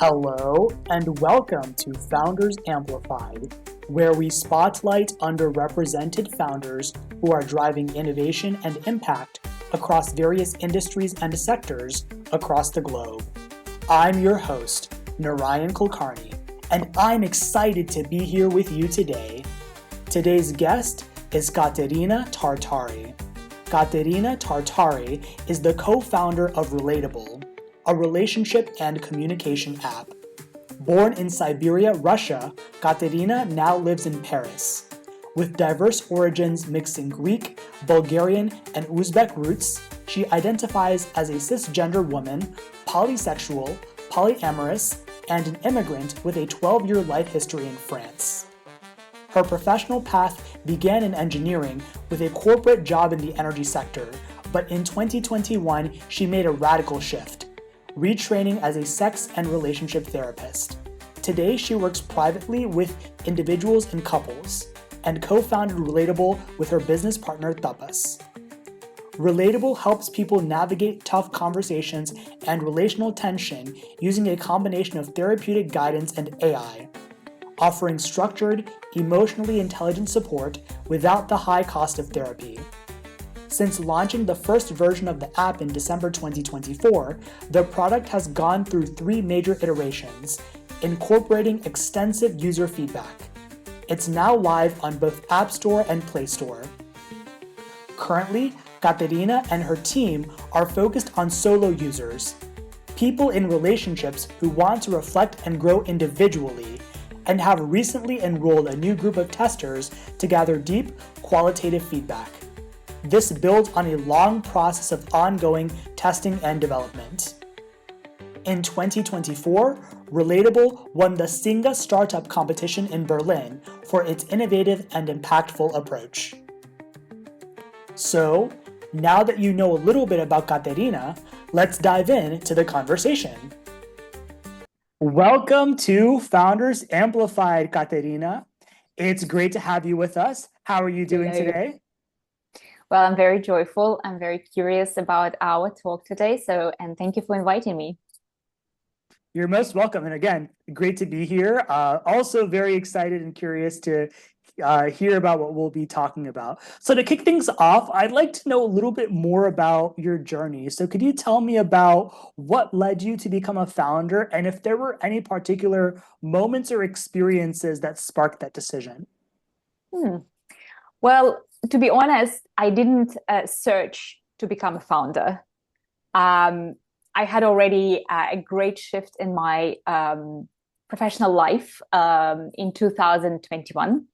Hello, and welcome to Founders Amplified, where we spotlight underrepresented founders who are driving innovation and impact across various industries and sectors across the globe. I'm your host, Narayan Kulkarni, and I'm excited to be here with you today. Today's guest is Katerina Tartary. Katerina Tartary is the co-founder of Relatable, a relationship and communication app. Born in Siberia, Russia, Katerina now lives in Paris. With diverse origins mixing Greek, Bulgarian, and Uzbek roots, she identifies as a cisgender woman, polysexual, polyamorous, and an immigrant with a 12-year life history in France. Her professional path began in engineering with a corporate job in the energy sector, but in 2021, she made a radical shift, retraining as a sex and relationship therapist. Today, she works privately with individuals and couples, and co-founded Relatable with her business partner Tapas. Relatable helps people navigate tough conversations and relational tension using a combination of therapeutic guidance and AI, offering structured, emotionally intelligent support without the high cost of therapy. Since launching the first version of the app in December 2024, the product has gone through 3 major iterations, incorporating extensive user feedback. It's now live on both App Store and Play Store. Currently, Katerina and her team are focused on solo users, people in relationships who want to reflect and grow individually, and have recently enrolled a new group of testers to gather deep, qualitative feedback. This builds on a long process of ongoing testing and development. In 2024, Relatable won the Singa Startup competition in Berlin for its innovative and impactful approach. So, now that you know a little bit about Katerina, let's dive into the conversation. Welcome to Founders Amplified, Katerina. It's great to have you with us. How are you doing today? Well, I'm very joyful. I'm very curious about our talk today. And thank you for inviting me. You're most welcome. And again, great to be here. Also very excited and curious to hear about what we'll be talking about. So to kick things off, I'd like to know a little bit more about your journey. So could you tell me about what led you to become a founder and if there were any particular moments or experiences that sparked that decision? Well, to be honest, I didn't search to become a founder. I had already a great shift in my professional life in 2021.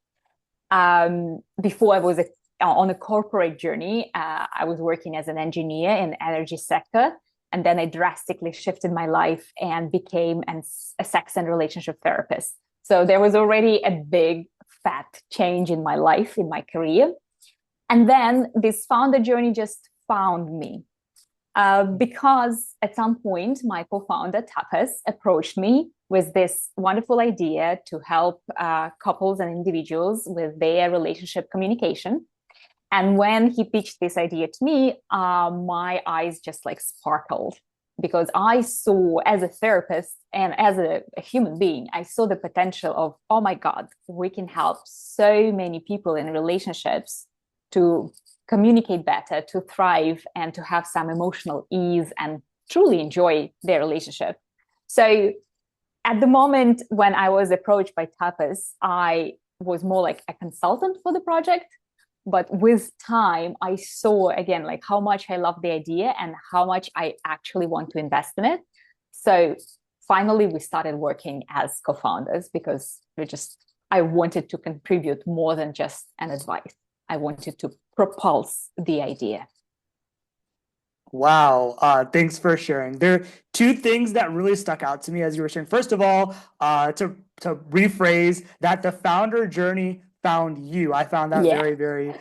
Before I was on a corporate journey, I was working as an engineer in the energy sector, and then I drastically shifted my life and became a sex and relationship therapist. So there was already a big, fat change in my life, in my career. And then this founder journey just found me. Because at some point, my co-founder, Tapas, approached me with this wonderful idea to help couples and individuals with their relationship communication. And when he pitched this idea to me, my eyes just sparkled, because I saw, as a therapist and as a human being, I saw the potential of, oh my God, we can help so many people in relationships to communicate better, to thrive, and to have some emotional ease and truly enjoy their relationship. So at the moment when I was approached by Tapas, I was more like a consultant for the project. But with time, I saw again, how much I love the idea and how much I actually want to invest in it. So finally, we started working as co-founders because I wanted to contribute more than just an advice. I wanted to propulse the idea. Wow. Thanks for sharing. There are 2 things that really stuck out to me as you were sharing. First of all, to rephrase that the founder journey found you. I found that very, very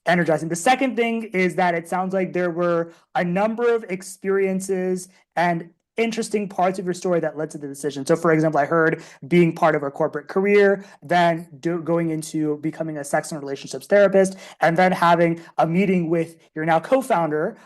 energizing. The second thing is that it sounds like there were a number of experiences and interesting parts of your story that led to the decision. So, for example, I heard being part of a corporate career, then going into becoming a sex and relationships therapist, and then having a meeting with your now co-founder,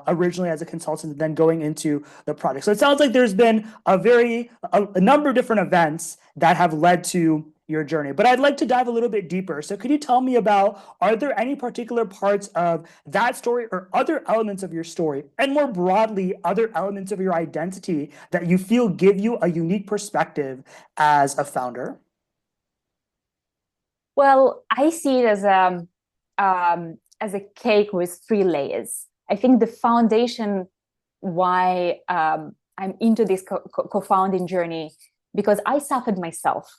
originally as a consultant, and then going into the project. So it sounds like there's been a number of different events that have led to your journey. But I'd like to dive a little bit deeper. So could you tell me about, are there any particular parts of that story or other elements of your story, and more broadly, other elements of your identity that you feel give you a unique perspective as a founder? Well, I see it as a cake with three layers. I think the foundation why I'm into this co-founding journey, because I suffered myself.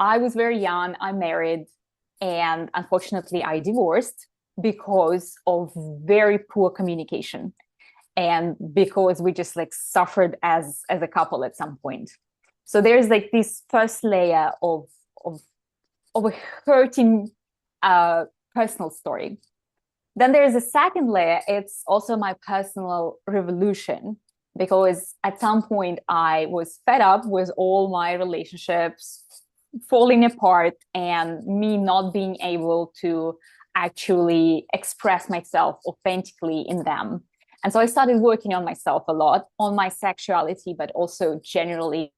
I was very young, I married, and unfortunately I divorced because of very poor communication and because we just like suffered as a couple at some point. So there's like this first layer of of a hurting personal story. Then there's a second layer. It's also my personal revolution, because at some point I was fed up with all my relationships falling apart and me not being able to actually express myself authentically in them. And so I started working on myself a lot, on my sexuality, but also generally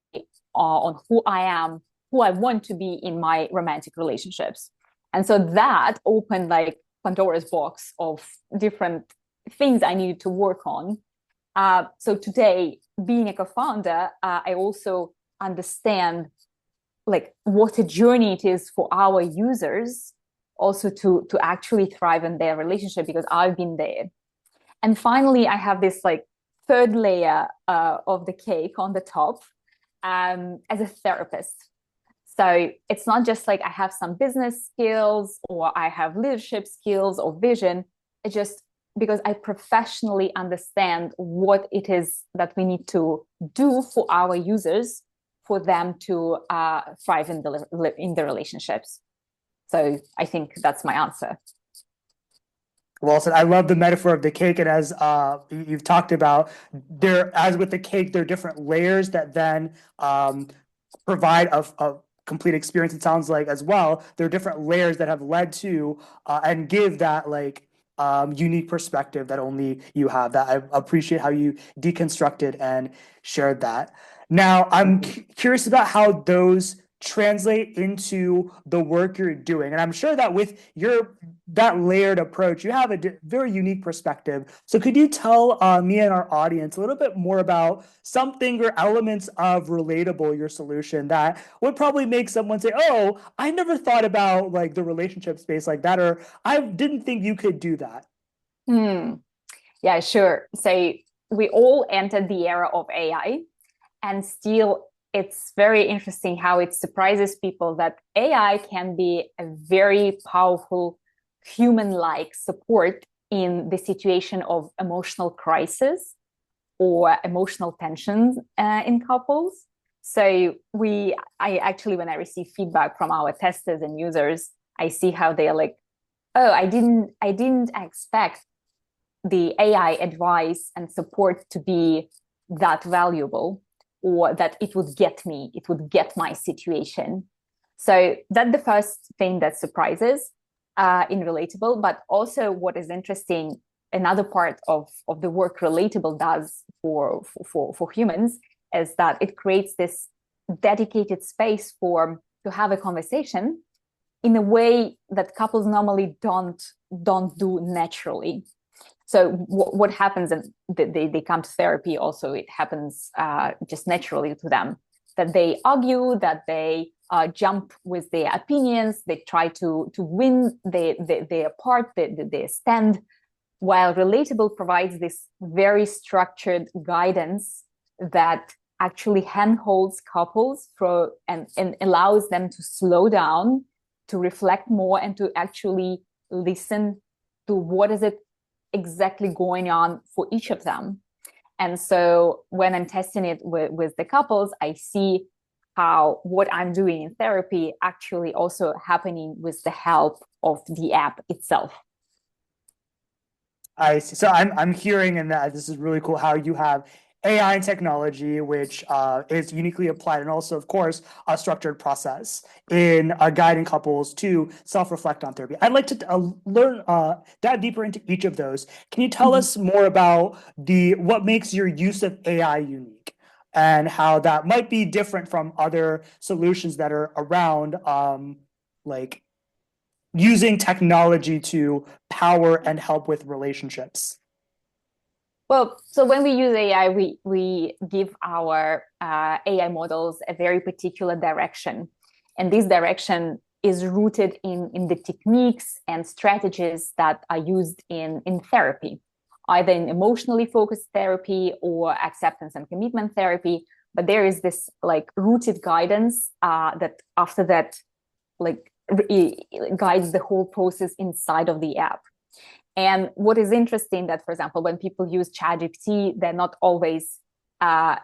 on who I am, who I want to be in my romantic relationships. And so that opened like Pandora's box of different things I needed to work on. So today, being a co-founder, I also understand like what a journey it is for our users also to actually thrive in their relationship, because I've been there. And finally, I have this like third layer of the cake on the top as a therapist. So it's not just like I have some business skills or I have leadership skills or vision. It's just because I professionally understand what it is that we need to do for our users for them to thrive in the relationships. So I think that's my answer. Well said. I love the metaphor of the cake, and as you've talked about, there, as with the cake, there are different layers that then provide a complete experience. It sounds like as well, there are different layers that have led to and give that like unique perspective that only you have. That I appreciate how you deconstructed and shared that. Now, I'm curious about how those translate into the work you're doing, and I'm sure that with your that layered approach, you have a very unique perspective. So could you tell me and our audience a little bit more about something or elements of Relatable, your solution, that would probably make someone say, oh, I never thought about like the relationship space like that, or I didn't think you could do that? Yeah, sure. So we all entered the era of AI, and still it's very interesting how it surprises people that AI can be a very powerful human-like support in the situation of emotional crisis or emotional tension in couples. So I actually, when I receive feedback from our testers and users, I see how they're like, oh, I didn't expect the AI advice and support to be that valuable, or that it would get my situation. So that's the first thing that surprises in Relatable. But also what is interesting, another part of the work Relatable does for humans, is that it creates this dedicated space to have a conversation in a way that couples normally don't do naturally. So what happens, and they come to therapy also, it happens just naturally to them, that they argue, that they jump with their opinions, they try to win their part, their stand, while Relatable provides this very structured guidance that actually handholds couples and allows them to slow down, to reflect more, and to actually listen to what is it exactly going on for each of them. And so when I'm testing it with the couples, I see how what I'm doing in therapy actually also happening with the help of the app itself. I see. So I'm hearing, and that this is really cool how you have AI and technology, which is uniquely applied, and also, of course, a structured process in guiding couples to self-reflect on therapy. I'd like to dive deeper into each of those. Can you tell us more about what makes your use of AI unique, and how that might be different from other solutions that are around, like using technology to power and help with relationships? Well, so when we use AI, we give our AI models a very particular direction. And this direction is rooted in the techniques and strategies that are used in therapy, either in emotionally focused therapy or acceptance and commitment therapy. But there is this like rooted guidance that after that, like guides the whole process inside of the app. And what is interesting that, for example, when people use ChatGPT, they're not always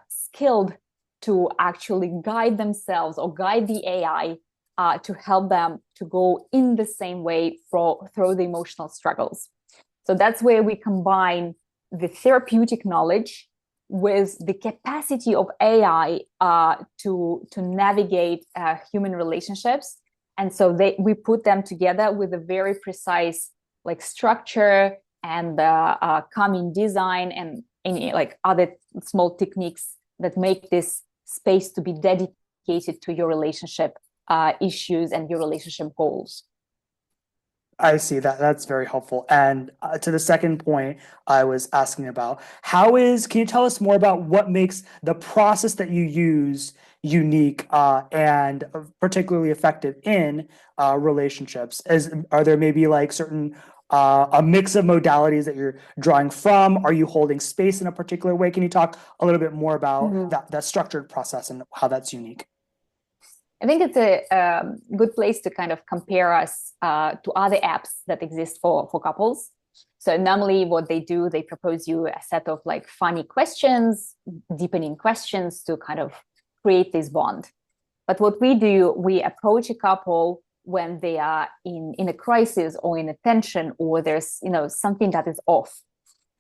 skilled to actually guide themselves or guide the AI to help them to go in the same way through the emotional struggles. So that's where we combine the therapeutic knowledge with the capacity of AI to navigate human relationships. And so we put them together with a very precise like structure and calming design and any like other small techniques that make this space to be dedicated to your relationship issues and your relationship goals. I see that. That's very helpful. And to the second point I was asking about, can you tell us more about what makes the process that you use unique and particularly effective in relationships? Are there maybe like certain a mix of modalities that you're drawing from? Are you holding space in a particular way? Can you talk a little bit more about that structured process and how that's unique? I think it's a good place to kind of compare us to other apps that exist for couples. So normally what they do, they propose you a set of like funny questions, deepening questions to kind of create this bond. But what we do, we approach a couple when they are in a crisis or in a tension, or there's, something that is off.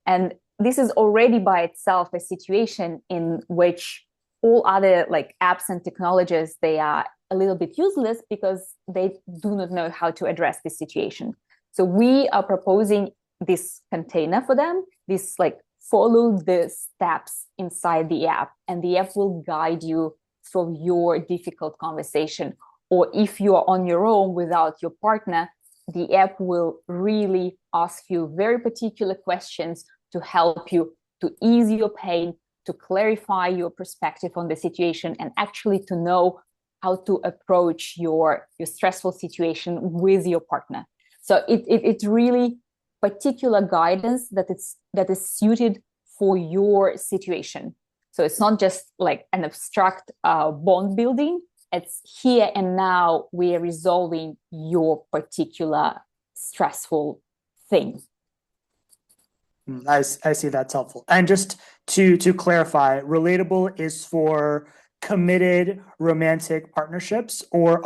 And this is already by itself a situation in which all other like apps and technologies, they are a little bit useless because they do not know how to address this situation. So we are proposing this container for them, this like follow the steps inside the app, and the app will guide you through your difficult conversation. Or if you are on your own without your partner, the app will really ask you very particular questions to help you to ease your pain, to clarify your perspective on the situation, and actually to know how to approach your stressful situation with your partner. So it's really particular guidance that is suited for your situation. So it's not just like an abstract bond building. It's here and now we are resolving your particular stressful thing. I see, that's helpful. And just to clarify, relatable is for committed romantic partnerships, or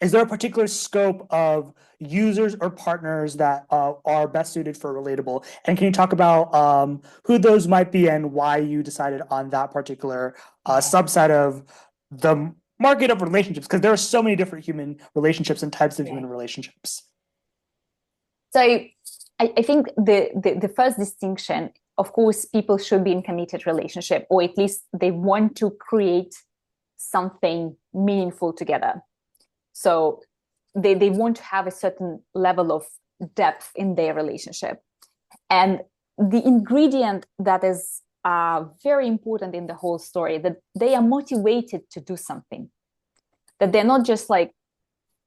is there a particular scope of users or partners that are best suited for relatable? And can you talk about who those might be and why you decided on that particular subset of the market of relationships? Because there are so many different human relationships and types of human relationships. So I think the first distinction, of course, people should be in committed relationship, or at least they want to create something meaningful together. So they want to have a certain level of depth in their relationship. And the ingredient that is very important in the whole story, that they are motivated to do something, that they're not just like,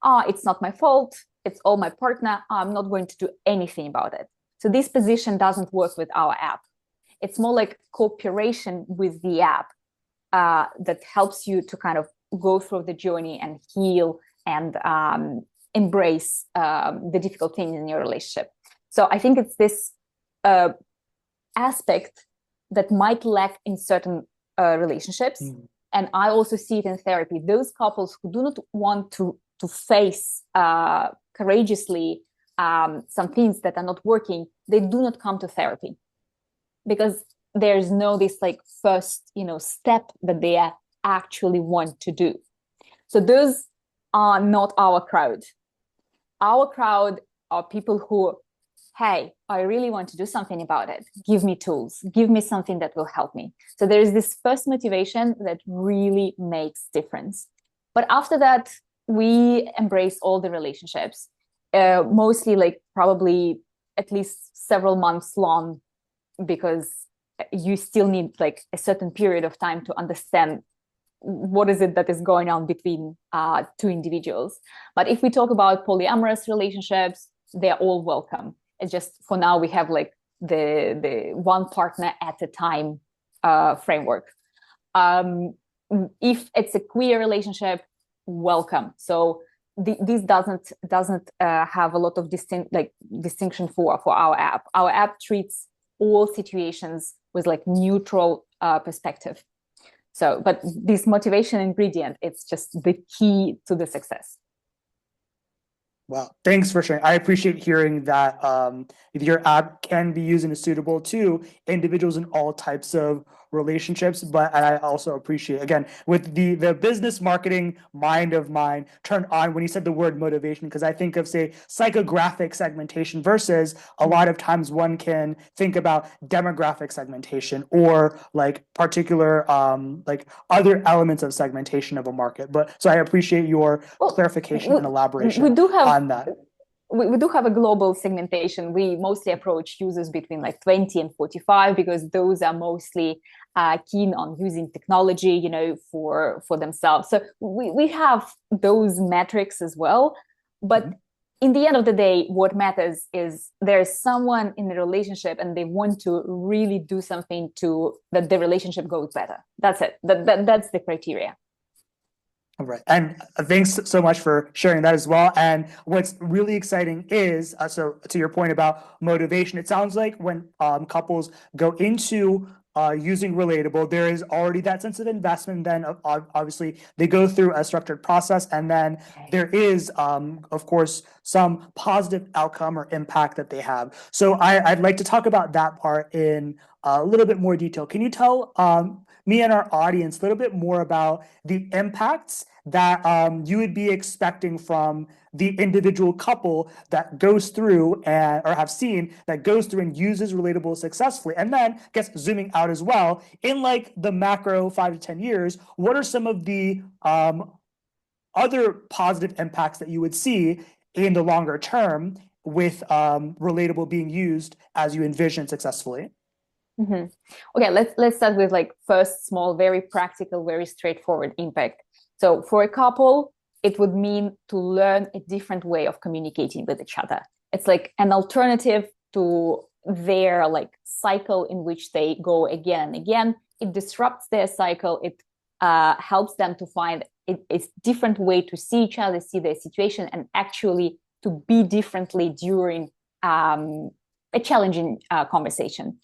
it's not my fault, it's all my partner, I'm not going to do anything about it. So this position doesn't work with our app. It's more like cooperation with the app that helps you to kind of go through the journey and heal and embrace the difficult things in your relationship. So I think it's this aspect that might lack in certain relationships. And I also see it in therapy. Those couples who do not want to face courageously some things that are not working, they do not come to therapy, because there's no this like first, step that they actually want to do. So those are not our crowd. Our crowd are people who, hey, I really want to do something about it. Give me tools, give me something that will help me. So there's this first motivation that really makes difference. But after that, we embrace all the relationships, mostly like probably at least several months long, because you still need like a certain period of time to understand what is it that is going on between two individuals. But if we talk about polyamorous relationships, they're all welcome. It's just for now we have like the one partner at a time framework. If it's a queer relationship, welcome. So this doesn't have a lot of distinction for our app. Our app treats all situations with like neutral perspective. So, but this motivation ingredient, it's just the key to the success. Wow, thanks for sharing. I appreciate hearing that your app can be used and is suitable to individuals in all types of relationships. But I also appreciate, again, with the business marketing mind of mine turned on when you said the word motivation, because I think of, say, psychographic segmentation versus a lot of times one can think about demographic segmentation or like particular like other elements of segmentation of a market. But so I appreciate your clarification and elaboration. We do have on that. We do have a global segmentation. We mostly approach users between like 20 and 45 because those are mostly keen on using technology, for themselves. So we have those metrics as well. But in the end of the day, what matters is there's someone in the relationship and they want to really do something to that the relationship goes better. That's it. That's the criteria. All right. And thanks so much for sharing that as well. And what's really exciting is, so to your point about motivation, it sounds like when couples go into using Relatable, there is already that sense of investment. Then obviously they go through a structured process, and then there is, of course, some positive outcome or impact that they have. So I'd like to talk about that part in a little bit more detail. Can you tell me and our audience a little bit more about the impacts that you would be expecting from the individual couple that goes through or have seen that goes through and uses Relatable successfully? And then I guess zooming out as well, in like the macro 5 to 10 years, what are some of the other positive impacts that you would see in the longer term with Relatable being used as you envision successfully? Mm-hmm. Okay, let's start with like first small, very practical, very straightforward impact. So for a couple, it would mean to learn a different way of communicating with each other. It's like an alternative to their like cycle in which they go again and again. It disrupts their cycle. It helps them to find a different way to see each other, see their situation, and actually to be differently during a challenging conversation.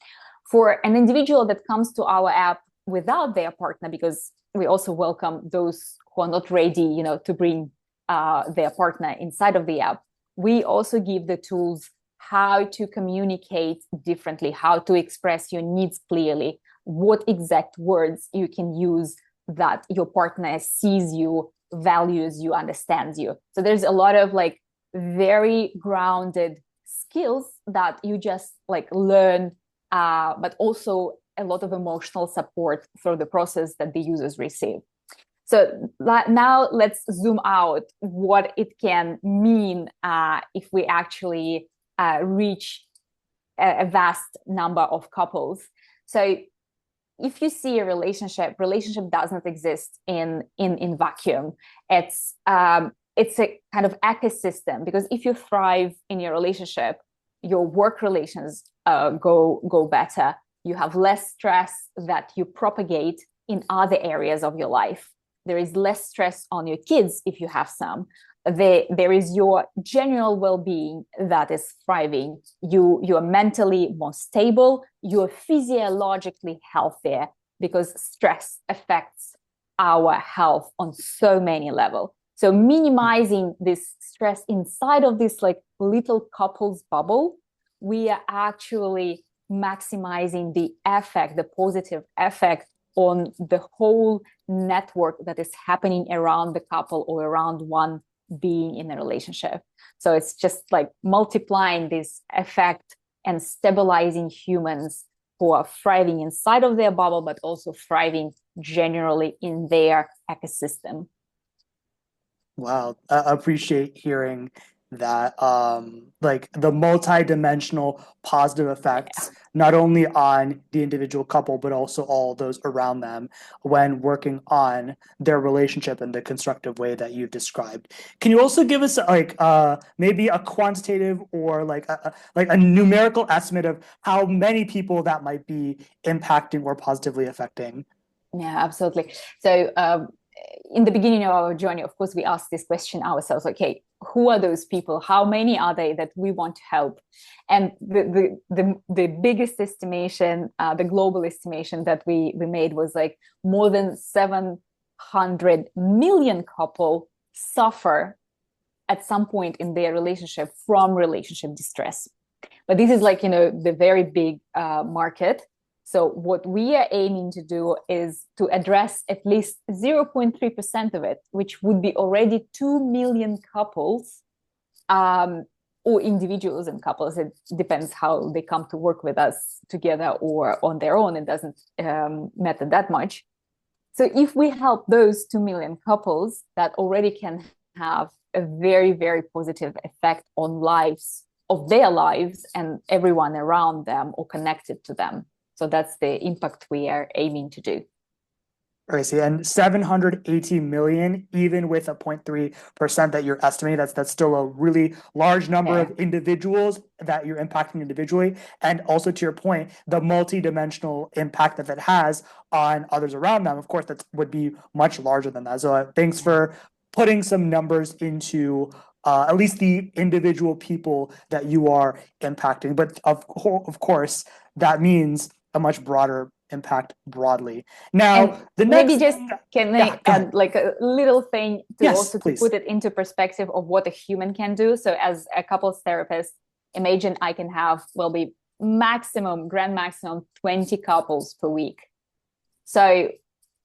For an individual that comes to our app without their partner, because we also welcome those who are not ready, to bring their partner inside of the app, we also give the tools how to communicate differently, how to express your needs clearly, what exact words you can use that your partner sees you, values you, understands you. So there's a lot of like very grounded skills that you just like learn, but also a lot of emotional support through the process that the users receive. So now let's zoom out what it can mean if we actually reach a vast number of couples. So if you see a relationship does not exist in vacuum. It's a kind of ecosystem, because if you thrive in your relationship, your work relations go better. You have less stress that you propagate in other areas of your life. There is less stress on your kids if you have some. There is your general well-being that is thriving. You are mentally more stable. You are physiologically healthier, because stress affects our health on so many levels. So minimizing this stress inside of this like little couples bubble, we are actually maximizing the effect, the positive effect on the whole network that is happening around the couple or around one being in a relationship. So it's just like multiplying this effect and stabilizing humans who are thriving inside of their bubble, but also thriving generally in their ecosystem. Wow, I appreciate hearing that, like the multi-dimensional positive effects, not only on the individual couple, but also all those around them when working on their relationship in the constructive way that you've described. Can you also give us like maybe a quantitative or like a numerical estimate of how many people that might be impacting or positively affecting? Yeah, absolutely. So in the beginning of our journey, of course, we asked this question ourselves, okay, who are those people? How many are they that we want to help? And the biggest estimation, the global estimation that we made was like more than 700 million couple suffer at some point in their relationship from relationship distress. But this is like, the very big market. So what we are aiming to do is to address at least 0.3% of it, which would be already 2 million couples or individuals and couples. It depends how they come to work with us together or on their own. It doesn't matter that much. So if we help those 2 million couples, that already can have a very, very positive effect on lives of their lives and everyone around them or connected to them. So that's the impact we are aiming to do. I see. And 780 million, even with a 0.3% that you're estimating, that's still a really large number of individuals that you're impacting individually. And also to your point, the multi-dimensional impact that has on others around them, of course, that would be much larger than that. So thanks for putting some numbers into at least the individual people that you are impacting. But of course, that means a much broader impact broadly. Now, And the maybe next just thing, can yeah, I go add ahead. like a little thing to Yes, also to please. put it into perspective of what a human can do. So as a couples therapist, imagine I can have will be grand maximum 20 couples per week. So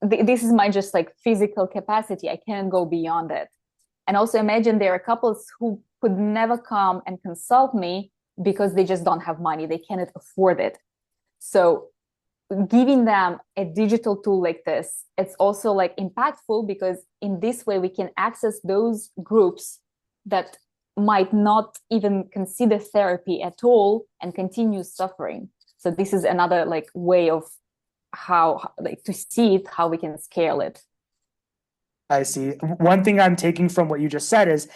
this is my just like physical capacity. I can't go beyond it. And also imagine there are couples who could never come and consult me because they just don't have money. They cannot afford it. So giving them a digital tool like this, it's also like impactful because in this way we can access those groups that might not even consider therapy at all and continue suffering. So this is another like way of how like to see it, how we can scale it. I see. One thing I'm taking from what you just said is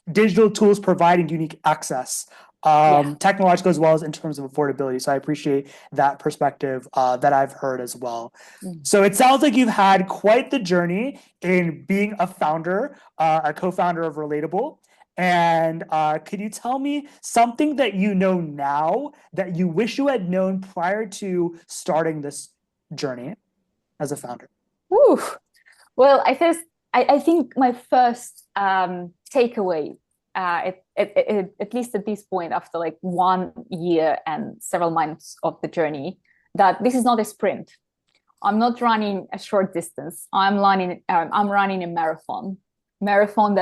digital tools providing unique access, Yeah. technological as well as in terms of affordability. So I appreciate that perspective that I've heard as well. Mm. So it sounds like you've had quite the journey in being a founder, a co-founder of Relatable. And could you tell me something that you know now that you wish you had known prior to starting this journey as a founder? Whew. Well, I think my first takeaway, at least at this point, after like 1 year and several months of the journey, that this is not a sprint. I'm not running a short distance. I'm running a marathon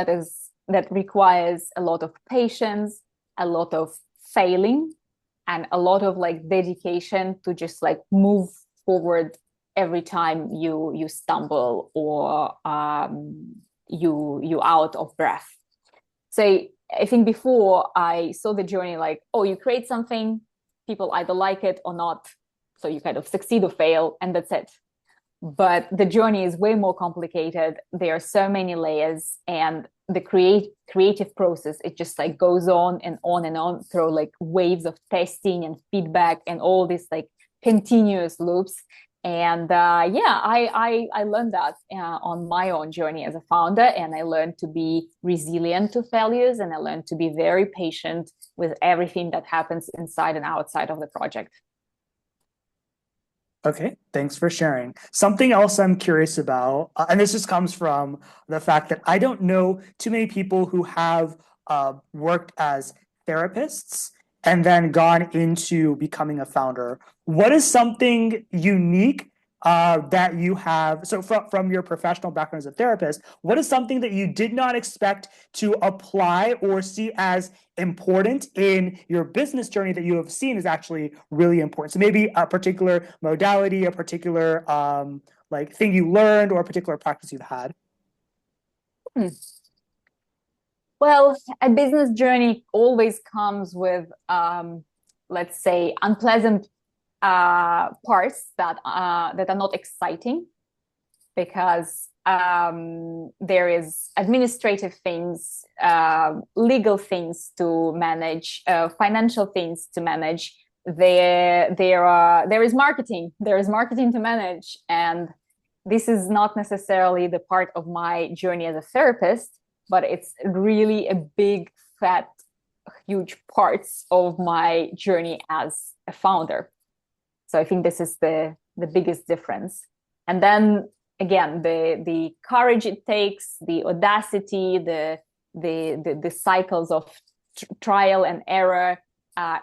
that requires a lot of patience, a lot of failing, and a lot of like dedication to just like move forward every time you stumble or you out of breath. So I think before I saw the journey like, oh, you create something, people either like it or not, so you kind of succeed or fail, and that's it. But the journey is way more complicated. There are so many layers, and the creative process, it just like goes on and on and on through like waves of testing and feedback and all these like continuous loops. And I learned that on my own journey as a founder, and I learned to be resilient to failures, and I learned to be very patient with everything that happens inside and outside of the project. Okay, thanks for sharing. Something else I'm curious about, and this just comes from the fact that I don't know too many people who have worked as therapists and then gone into becoming a founder. What is something unique that you have? So, from your professional background as a therapist, what is something that you did not expect to apply or see as important in your business journey that you have seen is actually really important? So, maybe a particular modality, a particular like thing you learned, or a particular practice you've had. Hmm. Well, a business journey always comes with, let's say, unpleasant parts that are not exciting, because there is administrative things, legal things to manage, financial things to manage. There is marketing. There is marketing to manage, and this is not necessarily the part of my journey as a therapist, but it's really a big, fat, huge parts of my journey as a founder. So I think this is the biggest difference. And then again, the courage it takes, the audacity, the cycles of trial and error.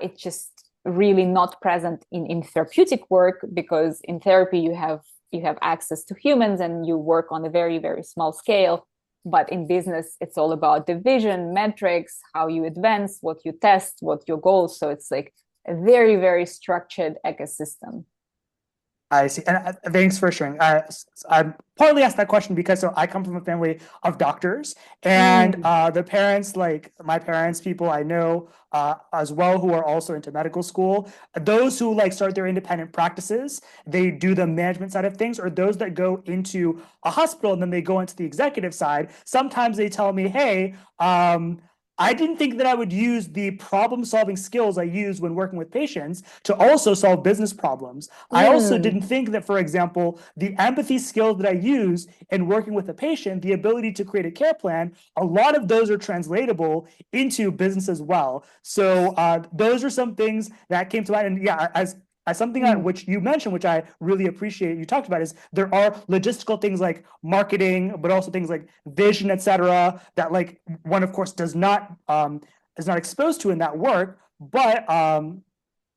It's just really not present in therapeutic work, because in therapy you have access to humans and you work on a very, very small scale. But in business, it's all about the vision, metrics, how you advance, what you test, what your goals. So it's like a very, very structured ecosystem. I see. And thanks for sharing. I partly asked that question because so I come from a family of doctors, and Mm. the parents, like my parents, people I know as well who are also into medical school, those who like start their independent practices, they do the management side of things, or those that go into a hospital and then they go into the executive side. Sometimes they tell me, hey, I didn't think that I would use the problem solving skills I use when working with patients to also solve business problems. I also Mm. didn't think that, for example, the empathy skills that I use in working with a patient, the ability to create a care plan, a lot of those are translatable into business as well. So those are some things that came to mind. And yeah, as something that Mm. which you mentioned, which I really appreciate you talked about, is there are logistical things like marketing, but also things like vision, etc., that like one of course does not is not exposed to in that work. But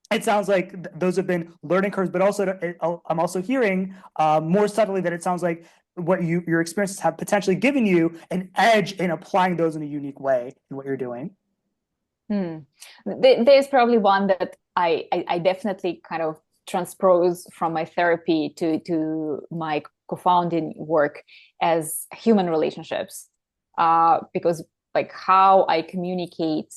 it sounds like those have been learning curves, but also I'm also hearing more subtly that it sounds like what your experiences have potentially given you an edge in applying those in a unique way in what you're doing. Hmm. There's probably one that I definitely kind of transpose from my therapy to my co-founding work as human relationships, because like how I communicate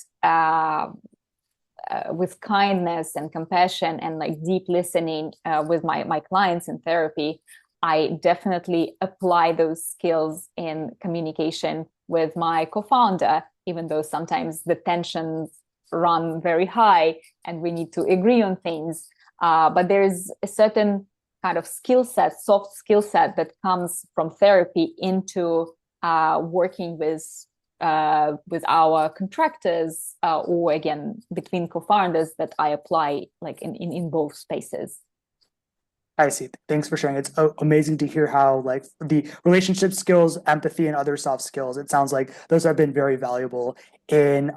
with kindness and compassion and like deep listening with my clients in therapy, I definitely apply those skills in communication with my co-founder, even though sometimes the tensions run very high and we need to agree on things. But there's a certain kind of skill set, soft skill set that comes from therapy into working with our contractors, or again between co-founders, that I apply like in both spaces. I see. Thanks for sharing. It's amazing to hear how like the relationship skills, empathy, and other soft skills. It sounds like those have been very valuable in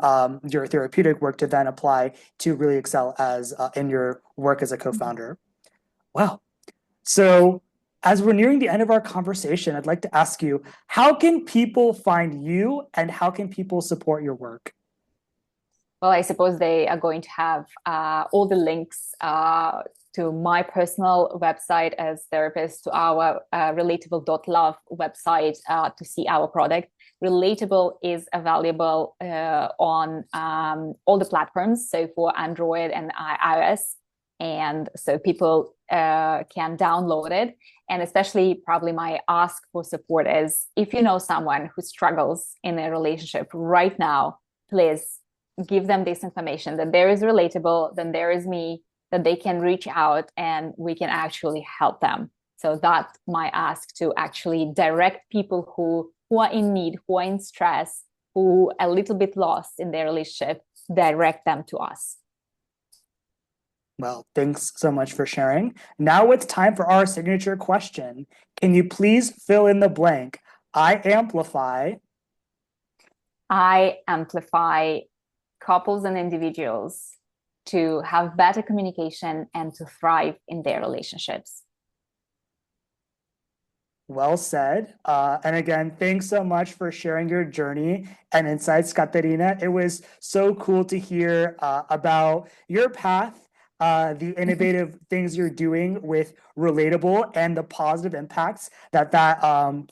your therapeutic work to then apply to really excel as in your work as a co-founder. Wow. So as we're nearing the end of our conversation, I'd like to ask you, how can people find you and how can people support your work? Well, I suppose they are going to have all the links to my personal website as therapist, to our relatable.love website to see our product. Relatable is available on all the platforms, so for Android and iOS. And so people can download it. And especially, probably my ask for support is, if you know someone who struggles in a relationship right now, please give them this information, that there is relatable, then there is me, that they can reach out and we can actually help them. So that's my ask, to actually direct people who are in need, who are in stress, who are a little bit lost in their relationship, direct them to us. Well, thanks so much for sharing. Now it's time for our signature question. Can you please fill in the blank? I amplify. I amplify couples and individuals to have better communication and to thrive in their relationships. Well said. And again, thanks so much for sharing your journey and insights, Katerina. It was so cool to hear about your path, the innovative things you're doing with Relatable and the positive impacts that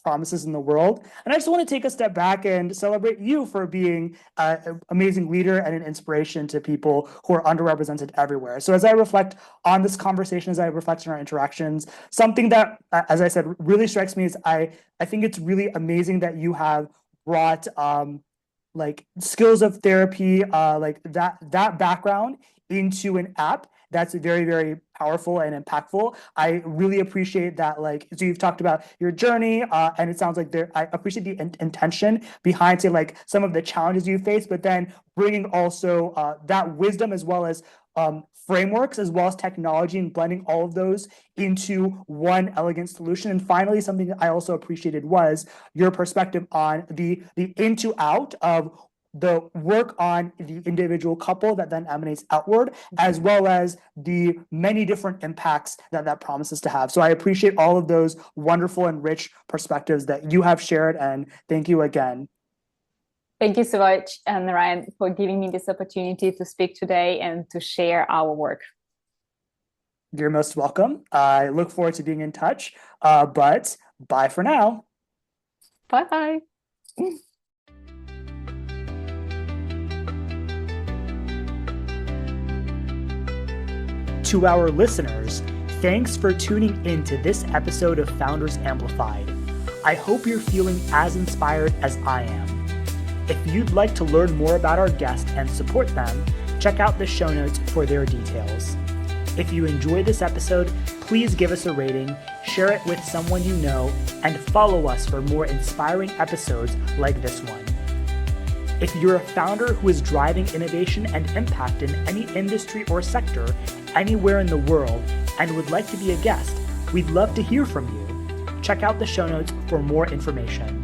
promises in the world. And I just want to take a step back and celebrate you for being an amazing leader and an inspiration to people who are underrepresented everywhere. So as I reflect on this conversation, as I reflect on our interactions, something that, as I said, really strikes me is I think it's really amazing that you have brought like skills of therapy, like that background into an app that's very, very powerful and impactful. I really appreciate that. Like, so you've talked about your journey, and it sounds like I appreciate the intention behind, say, like some of the challenges you face, but then bringing also that wisdom as well as frameworks as well as technology and blending all of those into one elegant solution. And finally, something that I also appreciated was your perspective on the into out of the work on the individual couple that then emanates outward, as well as the many different impacts that promises to have. So I appreciate all of those wonderful and rich perspectives that you have shared, and thank you again. Thank you so much, Narayan, for giving me this opportunity to speak today and to share our work. You're most welcome. I look forward to being in touch, but bye for now. Bye-bye. To our listeners, thanks for tuning in to this episode of Founders Amplified. I hope you're feeling as inspired as I am. If you'd like to learn more about our guests and support them, check out the show notes for their details. If you enjoyed this episode, please give us a rating, share it with someone you know, and follow us for more inspiring episodes like this one. If you're a founder who is driving innovation and impact in any industry or sector anywhere in the world and would like to be a guest, we'd love to hear from you. Check out the show notes for more information.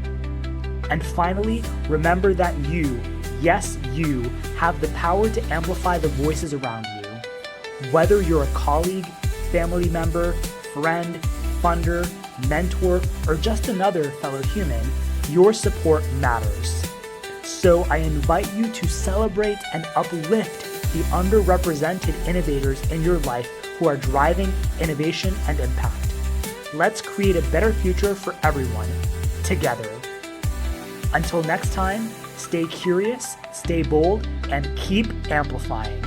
And finally, remember that you, yes, you, have the power to amplify the voices around you. Whether you're a colleague, family member, friend, funder, mentor, or just another fellow human, your support matters. So I invite you to celebrate and uplift the underrepresented innovators in your life who are driving innovation and impact. Let's create a better future for everyone, together. Until next time, stay curious, stay bold, and keep amplifying.